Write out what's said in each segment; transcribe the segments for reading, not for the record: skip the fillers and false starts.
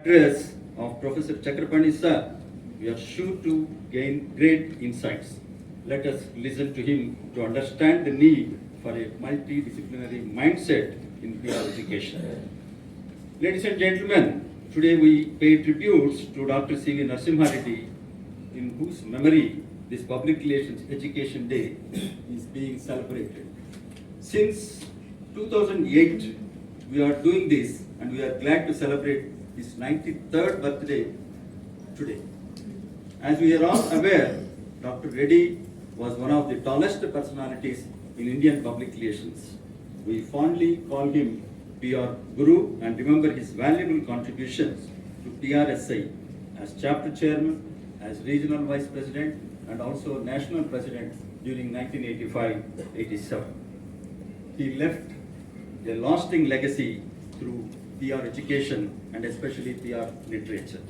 address of Professor Chakrapani sir, we are sure to gain great insights. Let us listen to him to understand the need for a multidisciplinary mindset in PR education. Ladies and gentlemen, today we pay tributes to Dr. C.V. Narasimha Reddy, in whose memory this Public Relations Education Day is being celebrated. Since 2008, we are doing this and we are glad to celebrate his 93rd birthday today. As we are all aware, Dr. Reddy was one of the tallest personalities in Indian public relations. We fondly call him PR Guru and remember his valuable contributions to PRSI as chapter chairman, as regional vice president, and also national president during 1985-87. He left a lasting legacy through PR education and especially PR literature.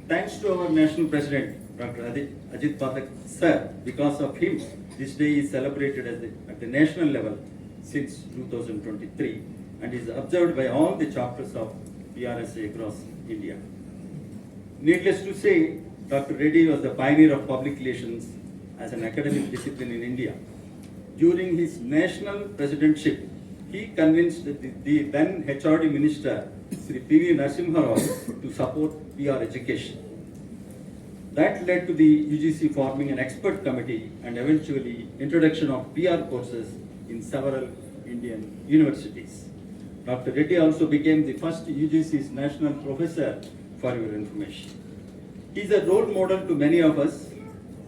Thanks to our national president, Dr. Ajit Pathak sir, because of him, this day is celebrated at the national level since 2023 and is observed by all the chapters of PRSA across India. Needless to say, Dr. Reddy was the pioneer of public relations as an academic discipline in India. During his national presidentship, he convinced the then HRD minister, Sri P.V. Narasimha Rao, to support PR education. That led to the UGC forming an expert committee and eventually introduction of PR courses in several Indian universities. Dr. Reddy also became the first UGC's national professor, for your information. He is a role model to many of us.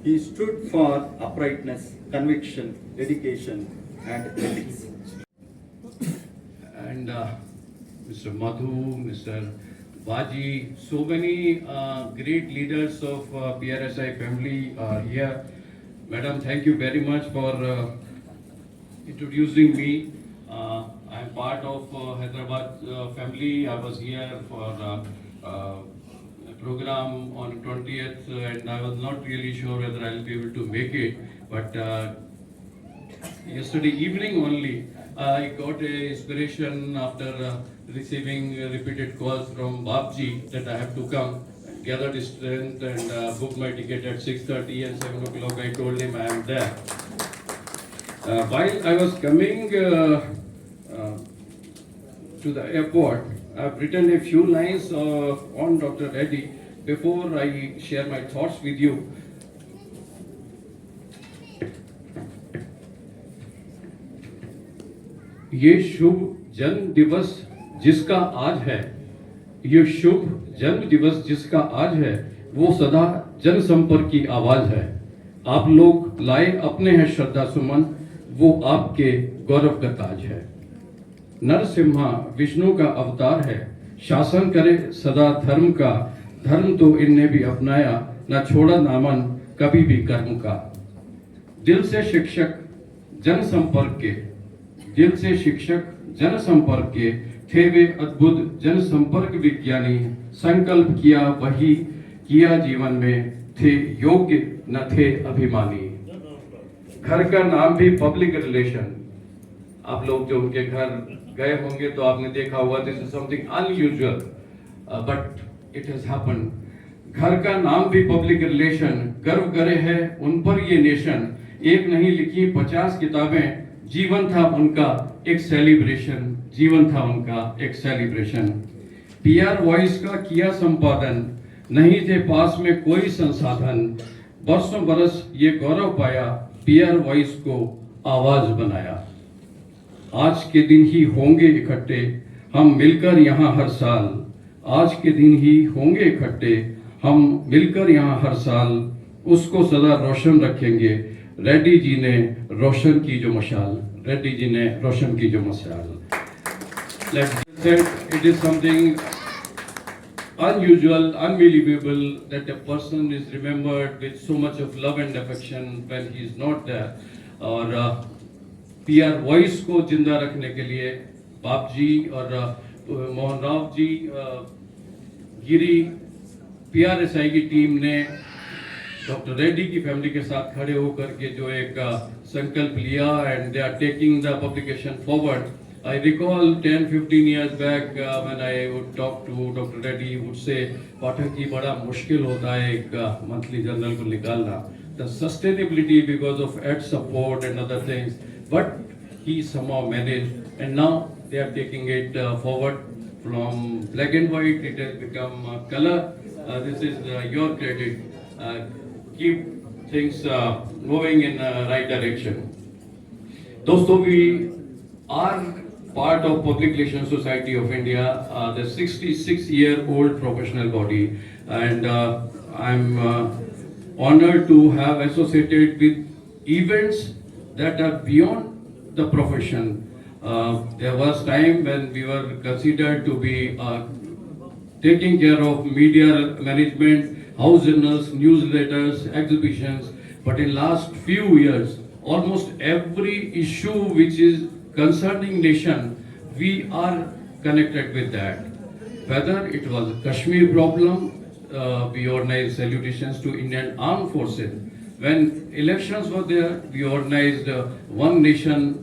He stood for uprightness, conviction, dedication, and ethics. And Mr. Madhu, Mr. Baji, so many great leaders of PRSI family are here. Madam, thank you very much for introducing me. I am part of Hyderabad family. I was here for a program on 20th and I was not really sure whether I will be able to make it. But yesterday evening only, I got a inspiration after receiving repeated calls from Babji that I have to come, gather the strength and book my ticket at 6:30 and 7 o'clock. I told him I am there. While I was coming to the airport, I've written a few lines on Dr. Reddy before I share my thoughts with you. ये शुभ जन्म दिवस जिसका आज है, ये शुभ जन्म दिवस जिसका आज है, वो सदा जनसंपर्क की आवाज है। आप लोग लाए अपने हैं श्रद्धा सुमन, वो आपके गौरव का ताज है। नरसिम्हा विष्णु का अवतार है, शासन करे सदा धर्म का, धर्म तो इनने भी अपनाया, न छोड़ा दामन कभी भी कर्म का। दिल से शिक्षक जनसंपर्क के, दिल से शिक्षक जनसंपर्क के थे वे अद्भुत जनसंपर्क विज्ञानी। संकल्प किया वही किया जीवन में, थे योग्य न थे अभिमानी। घर का नाम भी पब्लिक रिलेशन। आप लोग जो उनके घर गए होंगे तो आपने देखा होगा, this is something unusual but it has happened. घर का नाम भी पब्लिक रिलेशन, गर्व करे है उन पर ये नेशन। एक नहीं लिखी 50 किताबें, जीवन था उनका एक सेलिब्रेशन, जीवन था उनका एक सेलिब्रेशन। पीआर वॉइस का किया संपादन, नहीं थे पास में कोई संसाधन। बरसों बरस ये गौरव पाया, पीआर वॉइस को आवाज बनाया। आज के दिन ही होंगे इकट्ठे हम मिलकर यहाँ हर साल, आज के दिन ही होंगे इकट्ठे हम मिलकर यहाँ हर साल। उसको सदा रोशन रखेंगे, रेड्डी जी ने रोशन की जो मशाल, रेड्डी जी ने रोशन की जो मशाल। It is something unusual, unbelievable that a person is remembered with so much of love and affection when he is not there. और पीआर वॉइस को जिंदा रखने के लिए बाप जी और मोहन राव जी, गिरी, पीआरएसआई की टीम ने डॉक्टर रेड्डी की फैमिली के साथ खड़े होकर के जो एक संकल्प लिया and they are taking the publication forward. I recall 10-15 years back when I would talk to Dr. Reddy, he would say, Pathak ji बड़ा मुश्किल होता है एक monthly journal को निकालना. The sustainability because of ad support and other things, but he somehow managed, and now they are taking it forward from black and white. It has become color. This is your credit. Keep things moving in right direction. दोस्तों, we are part of Public Relations Society of India, the 66-year-old professional body, and I'm honored to have associated with events that are beyond the profession. There was time when we were considered to be taking care of media management, house journals, newsletters, exhibitions, but in last few years, almost every issue which is concerning nation, we are connected with that. Whether it was Kashmir problem, we organized salutations to Indian Armed Forces. When elections were there, we organized one nation,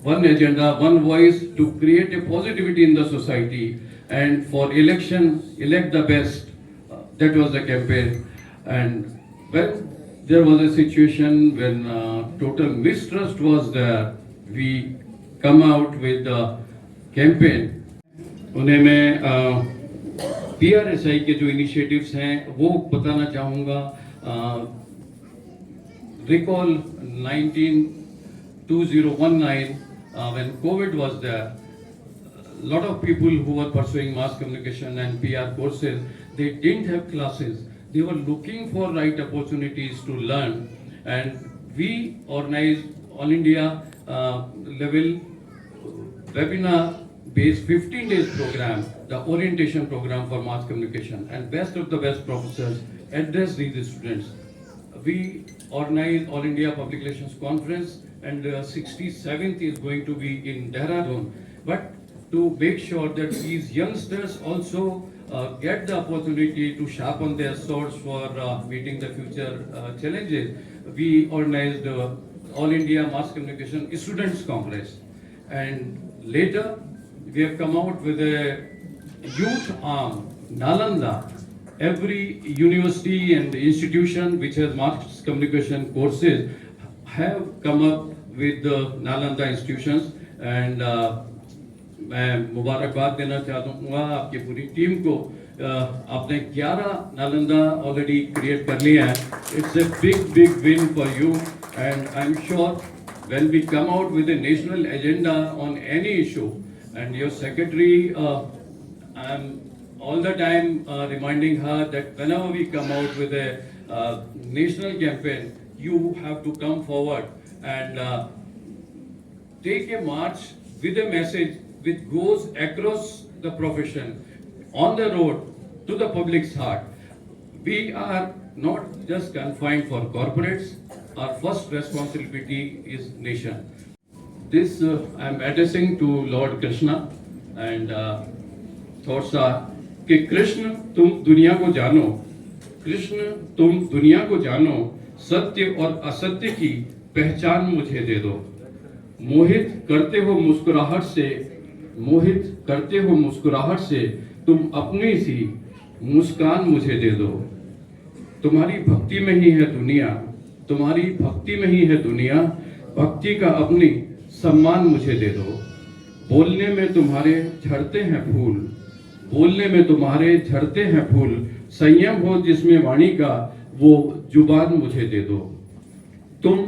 one agenda, one voice to create a positivity in the society. And for election, elect the best. That was the campaign. And when there was a situation when total mistrust was there, we come out with the campaign. उन्हें मैं PRSI के जो initiatives हैं वो बताना चाहूँगा. Recall 2019 when COVID was there, a lot of people who were pursuing mass communication and PR courses, they didn't have classes. They were looking for right opportunities to learn, and we organized All India level webinar based 15 days program, the orientation program for mass communication, and best of the best professors address these students. We organize All India Public Relations Conference, and 67th is going to be in Dehradun. But to make sure that these youngsters also get the opportunity to sharpen their swords for meeting the future challenges, we organized All India Mass Communication Students Congress. And later, we have come out with a youth arm, Nalanda. Every university and institution which has mass communication courses have come up with the Nalanda institutions, and मैं मुबारकबाद देना चाहूँगा आपकी पूरी team को. आपने 11 Nalanda already create कर लिया है. It's a big win for you, and I am sure when we come out with a national agenda on any issue, and your secretary, I'm all the time reminding her that whenever we come out with a national campaign, you have to come forward and take a march with a message which goes across the profession, on the road to the public's heart. We are not just confined for corporates. Our first responsibility is nation. This I'm addressing to Lord Krishna, and thoughts are कि कृष्ण तुम दुनिया को जानो, कृष्ण तुम दुनिया को जानो, सत्य और असत्य की पहचान मुझे दे दो. मोहित करते हो मुस्कुराहट से, मोहित करते हो मुस्कुराहट से, तुम अपनी सी मुस्कान मुझे दे दो. तुम्हारी भक्ति में ही है दुनिया, तुम्हारी भक्ति में ही है दुनिया, भक्ति का अपनी सम्मान मुझे दे दो. बोलने में तुम्हारे झड़ते हैं फूल, बोलने में तुम्हारे झड़ते हैं फूल, संयम हो जिसमें वाणी का वो जुबान मुझे दे दो. तुम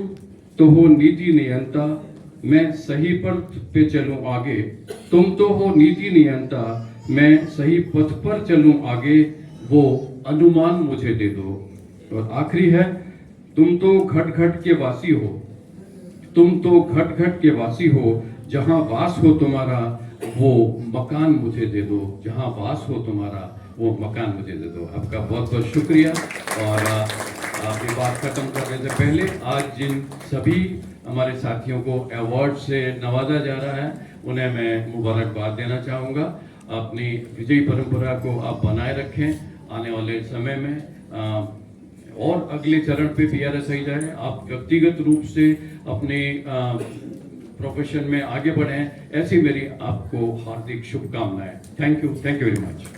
तो हो नीति नियंता, मैं सही पथ पे चलूं आगे. तुम तो हो नीति नियंता, मैं सही पथ पर चलूं आगे, वो अनुमान मुझे दे दो. और आखिरी है, तुम तो घट घट के वासी हो, तुम तो घट घट के वासी हो, जहां वास हो तुम्हारा वो मकान मुझे दे दो. जहां वास हो तुम्हारा वो मकान मुझे दे दो. आपका बहुत बहुत शुक्रिया. और आपकी बात खत्म करने से पहले आज जिन सभी हमारे साथियों को अवार्ड से नवाजा जा रहा है, उन्हें मैं मुबारकबाद देना चाहूँगा. अपनी विजयी परंपरा को आप बनाए रखें. आने वाले समय में और अगले चरण पे PRSI जाए. आप व्यक्तिगत रूप से अपने प्रोफेशन में आगे बढ़ें, ऐसी मेरी आपको हार्दिक शुभकामनाएं। Thank you very much.